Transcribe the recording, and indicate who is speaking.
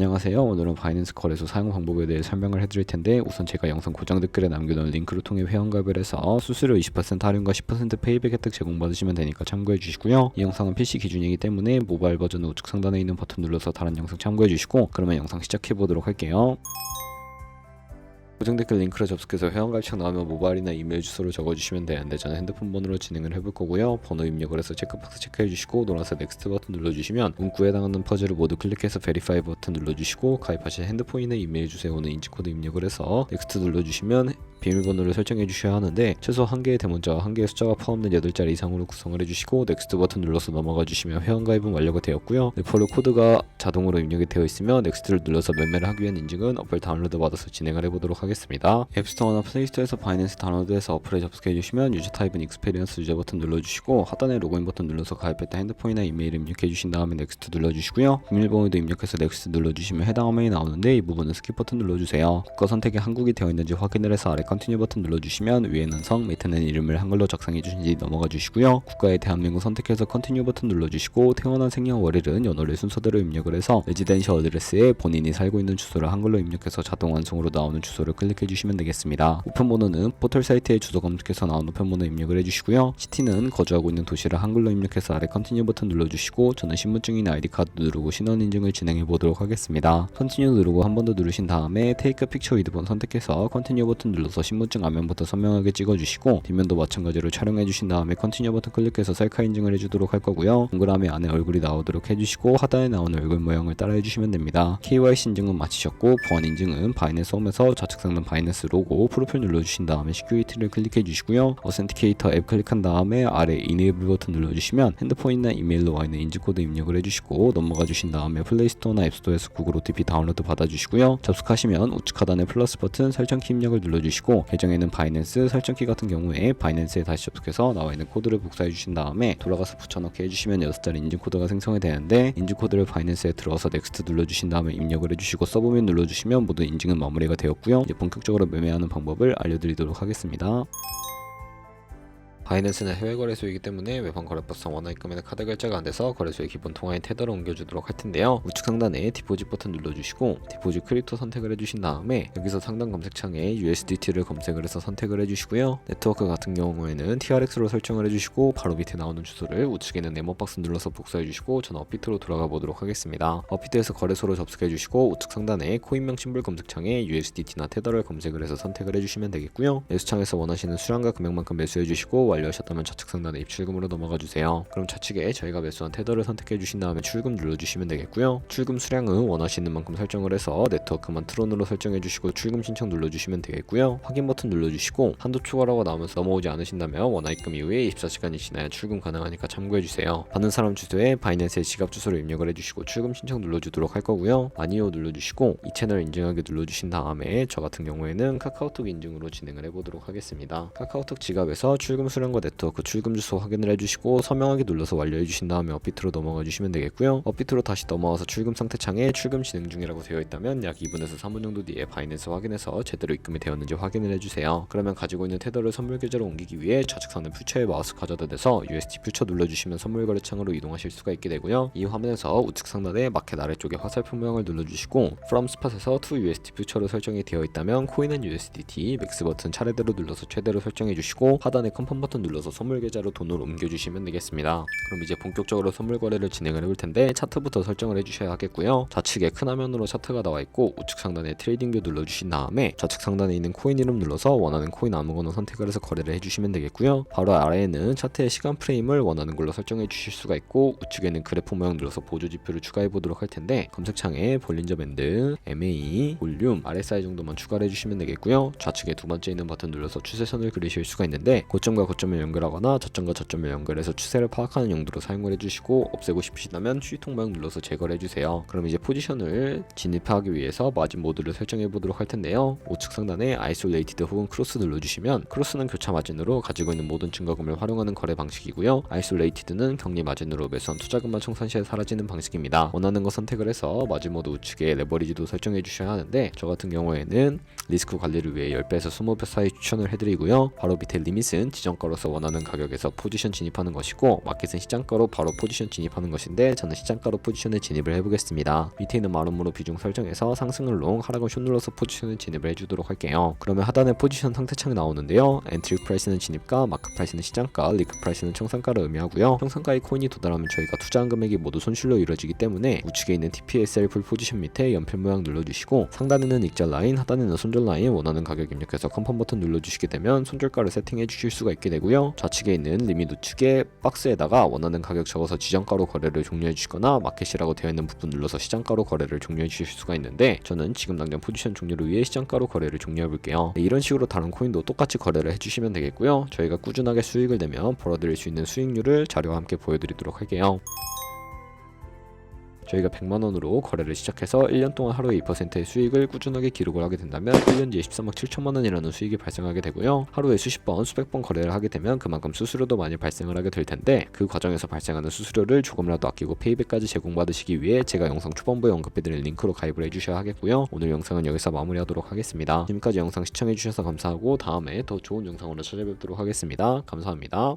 Speaker 1: 안녕하세요. 오늘은 바이낸스 거래소 사용 방법에 대해 설명을 해드릴 텐데, 우선 제가 영상 고정 댓글에 남겨놓은 링크를 통해 회원가입을 해서 수수료 20% 할인과 10% 페이백 혜택 제공받으시면 되니까 참고해 주시고요. 이 영상은 PC 기준이기 때문에 모바일 버전은 우측 상단에 있는 버튼 눌러서 다른 영상 참고해 주시고, 그러면 영상 시작해 보도록 할게요. 고정 댓글 링크로 접속해서 회원가입창 나오면 모바일이나 이메일 주소를 적어주시면 되는데, 저는 핸드폰 번호로 진행을 해볼 거고요. 번호 입력을 해서 체크박스 체크해 주시고 노란색 넥스트 버튼 눌러주시면 문구에 해당하는 퍼즐을 모두 클릭해서 베리파이 버튼 눌러주시고, 가입하신 핸드폰이나 이메일 주소에 오는 인증코드 입력을 해서 넥스트 눌러주시면 비밀번호를 설정해 주셔야 하는데, 최소 1개의 대문자와 1개의 숫자가 포함된 8자리 이상으로 구성을 해주시고 넥스트 버튼 눌러서 넘어가 주시면 회원가입은 완료가 되었고요. 레퍼럴 코드가 자동으로 입력이 되어 있으면 넥스트를 눌러서 매매를 하기 위한 인증은 어플 다운로드 받아서 진행을 해보도록 하겠습니다. 앱스토어나 플레이스토어에서 바이낸스 다운로드해서 어플에 접속해 주시면 유저 타입은 익스페리언스 유저 버튼 눌러주시고, 하단에 로그인 버튼 눌러서 가입했다 핸드폰이나 이메일 입력해 주신 다음에 넥스트 눌러주시고요. 비밀번호도 입력해서 넥스트 눌러주시면 해당 화면이 나오는데, 이 부분은 스킵 버튼 눌러주세요. 국가 선택이 한국이 되어 있는지 확인을 해서 아래 컨티뉴 버튼 눌러주시면 위에는 성, 밑에는 이름을 한글로 작성해 주신지 넘어가 주시고요. 국가에 대한민국 선택해서 컨티뉴 버튼 눌러주시고, 태어난 생년월일은 연월일 순서대로 입력을 해서 레지던셜 어드레스에 본인이 살고 있는 주소를 한글로 입력해서 자동 완성으로 나오는 주소를 클릭해 주시면 되겠습니다. 우편번호는 포털 사이트의 주소 검색해서 나온 우편번호 입력을 해주시고요. 시티는 거주하고 있는 도시를 한글로 입력해서 아래 컨티뉴 버튼 눌러주시고, 저는 신분증이나 아이디카드 누르고 신원 인증을 진행해 보도록 하겠습니다. 컨티뉴 누르고 한 번 더 누르신 다음에 테이크 픽처 위드 번 선택해서 컨티뉴 버튼 눌러서 신분증 앞면부터 선명하게 찍어주시고, 뒷면도 마찬가지로 촬영해 주신 다음에 컨티뉴 버튼 클릭해서 셀카 인증을 해주도록 할 거고요. 동그라미 안에 얼굴이 나오도록 해주시고, 하단에 나오는 얼굴 모양을 따라 해주시면 됩니다. KYC 인증은 마치셨고, 보안 인증은 바이낸스 홈에서 좌측 상단 바이낸스 로고 프로필 눌러주신 다음에 시큐리티를 클릭해 주시고요. 어센티케이터 앱 클릭한 다음에 아래 이네이블 버튼 눌러주시면 핸드폰이나 이메일로 와 있는 인증코드 입력을 해주시고, 넘어가 주신 다음에 플레이스토어나 앱스토어에서 구글 OTP 다운로드 받아주시고요. 접속하시면 우측 하단에 플러스 버튼 설정키 입력을 눌러주시고, 계정에는 바이낸스 설정키 같은 경우에 바이낸스에 다시 접속해서 나와 있는 코드를 복사해 주신 다음에 돌아가서 붙여넣기 해주시면 6자리 인증코드가 생성이 되는데, 인증코드를 바이낸스에 들어가서 넥스트 눌러주신 다음에 입력을 해주시고 서브밋 눌러주시면 모든 인증은 마무리가 되었고요. 이제 본격적으로 매매하는 방법을 알려드리도록 하겠습니다. 바이낸스는 해외 거래소이기 때문에 외환 거래법상 원화 입금에는 카드 결제가 안 돼서 거래소의 기본 통화인 테더를 옮겨주도록 할 텐데요. 우측 상단에 디포짓 버튼 눌러주시고, 디포짓 크립토 선택을 해주신 다음에 여기서 상단 검색창에 USDT를 검색을 해서 선택을 해주시고요. 네트워크 같은 경우에는 TRX로 설정을 해주시고, 바로 밑에 나오는 주소를 우측에 있는 네모박스 눌러서 복사해주시고, 저는 업비트로 돌아가 보도록 하겠습니다. 업비트에서 거래소로 접속해주시고, 우측 상단에 코인명 심볼 검색창에 USDT나 테더를 검색을 해서 선택을 해주시면 되겠고요. 매수창에서 원하시는 수량과 금액만큼 매수해주시고, 완료하셨다면 좌측 상단에 입출금으로 넘어가 주세요. 그럼 좌측에 저희가 매수한 테더를 선택해 주신 다음에 출금 눌러주시면 되겠고요. 출금 수량은 원하시는 만큼 설정을 해서 네트워크만 트론으로 설정해 주시고 출금 신청 눌러주시면 되겠고요. 확인 버튼 눌러주시고, 한도 초과라고 나오면서 넘어오지 않으신다면 원화 입금 이후에 24시간이 지나야 출금 가능하니까 참고해 주세요. 받는 사람 주소에 바이낸스의 지갑 주소를 입력을 해주시고 출금 신청 눌러주도록 할 거고요. 아니요 눌러주시고 이 채널 인증하기 눌러주신 다음에 저 같은 경우에는 카카오톡 인증으로 진행을 해보도록 하겠습니다. 카카오톡 지갑에서 출금 수량과 네트워크 출금 주소 확인을 해주시고 서명하기 눌러서 완료해 주신 다음에 업비트로 넘어가 주시면 되겠고요. 업비트로 다시 넘어와서 출금 상태 창에 출금 진행 중이라고 되어 있다면 약 2분에서 3분 정도 뒤에 바이낸스 확인해서 제대로 입금이 되었는지 확인을 해주세요. 그러면 가지고 있는 테더를 선물 계좌로 옮기기 위해 좌측 상단 퓨처에 마우스 가져다 대서 UST 퓨처 눌러주시면 선물 거래 창으로 이동하실 수가 있게 되고요. 이 화면에서 우측 상단에 마켓 아래쪽에 화살표 모양을 눌러주시고, From Spot에서 To UST 퓨처로 설정이 되어 있다면 코인은 USDT, 맥스 버튼 차례대로 눌러서 최대로 설정해 주시고, 하단에 컨펌 버튼 눌러서 선물 계좌로 돈을 옮겨주시면 되겠습니다. 그럼 이제 본격적으로 선물 거래를 진행을 해볼 텐데, 차트부터 설정을 해주셔야 하겠고요. 좌측에 큰 화면으로 차트가 나와 있고, 우측 상단에 트레이딩 뷰 눌러주신 다음에 좌측 상단에 있는 코인 이름 눌러서 원하는 코인 아무거나 선택을 해서 거래를 해주시면 되겠고요. 바로 아래에는 차트의 시간 프레임을 원하는 걸로 설정해 주실 수가 있고, 우측에는 그래프 모양 눌러서 보조 지표를 추가해 보도록 할 텐데, 검색창에 볼린저 밴드, MA, 볼륨, RSI 정도만 추가를 해주시면 되겠고요. 좌측에 두 번째 있는 버튼 눌러서 추세선을 그리실 수가 있는데, 고점과 고점을 연결하거나 저점과 저점을 연결해서 추세를 파악하는 용도로 사용을 해주시고, 없애고 싶으시다면 휴지통 모양 눌러서 제거를 해주세요. 그럼 이제 포지션을 진입하기 위해서 마진 모드를 설정해 보도록 할 텐데요. 우측 상단에 아이솔레이티드 혹은 크로스 눌러주시면, 크로스는 교차 마진으로 가지고 있는 모든 증거금을 활용하는 거래 방식이고요. 아이솔레이티드는 격리 마진으로 매수한 투자금만 청산 시에 사라지는 방식입니다. 원하는 거 선택을 해서 마진 모드 우측에 레버리지도 설정해 주셔야 하는데, 저 같은 경우에는 리스크 관리를 위해 10배에서 20배 사이 추천을 해드리고요. 바로 밑에 리밋은 지정가로 걸어서 원하는 가격에서 포지션 진입하는 것이고, 마켓은 시장가로 바로 포지션 진입하는 것인데 저는 시장가로 포지션에 진입을 해보겠습니다. 밑에 있는 마름모로 비중 설정해서 상승을 롱, 하락은 숏 눌러서 포지션에 진입을 해주도록 할게요. 그러면 하단에 포지션 상태창이 나오는데요. 엔트리 프라이스는 진입가, 마크 프라이스는 시장가, 리크 프라이스는 청산가를 의미하고요. 청산가의 코인이 도달하면 저희가 투자한 금액이 모두 손실로 이루어지기 때문에 우측에 있는 TPSL 풀 포지션 밑에 연필 모양 눌러주시고, 상단에는 익절 라인, 하단에는 손절 라인 원하는 가격 입력해서 컨펌 버튼 눌러주시게 되면 손절가를 세팅해 주실 수가 있게 되고요. 좌측에 있는 리밋 우측에 박스에다가 원하는 가격 적어서 지정가로 거래를 종료해 주시거나, 마켓이라고 되어 있는 부분 눌러서 시장가로 거래를 종료해 주실 수가 있는데 저는 지금 당장 포지션 종료를 위해 시장가로 거래를 종료해 볼게요. 이런 식으로 다른 코인도 똑같이 거래를 해주시면 되겠고요. 저희가 꾸준하게 수익을 내면 벌어들일 수 있는 수익률을 자료와 함께 보여드리도록 할게요. 저희가 100만원으로 거래를 시작해서 1년 동안 하루에 2%의 수익을 꾸준하게 기록을 하게 된다면 1년 뒤에 13억 7천만원이라는 수익이 발생하게 되고요. 하루에 수십 번, 수백 번 거래를 하게 되면 그만큼 수수료도 많이 발생을 하게 될 텐데, 그 과정에서 발생하는 수수료를 조금이라도 아끼고 페이백까지 제공받으시기 위해 제가 영상 초반부에 언급해드린 링크로 가입을 해주셔야 하겠고요. 오늘 영상은 여기서 마무리하도록 하겠습니다. 지금까지 영상 시청해주셔서 감사하고 다음에 더 좋은 영상으로 찾아뵙도록 하겠습니다. 감사합니다.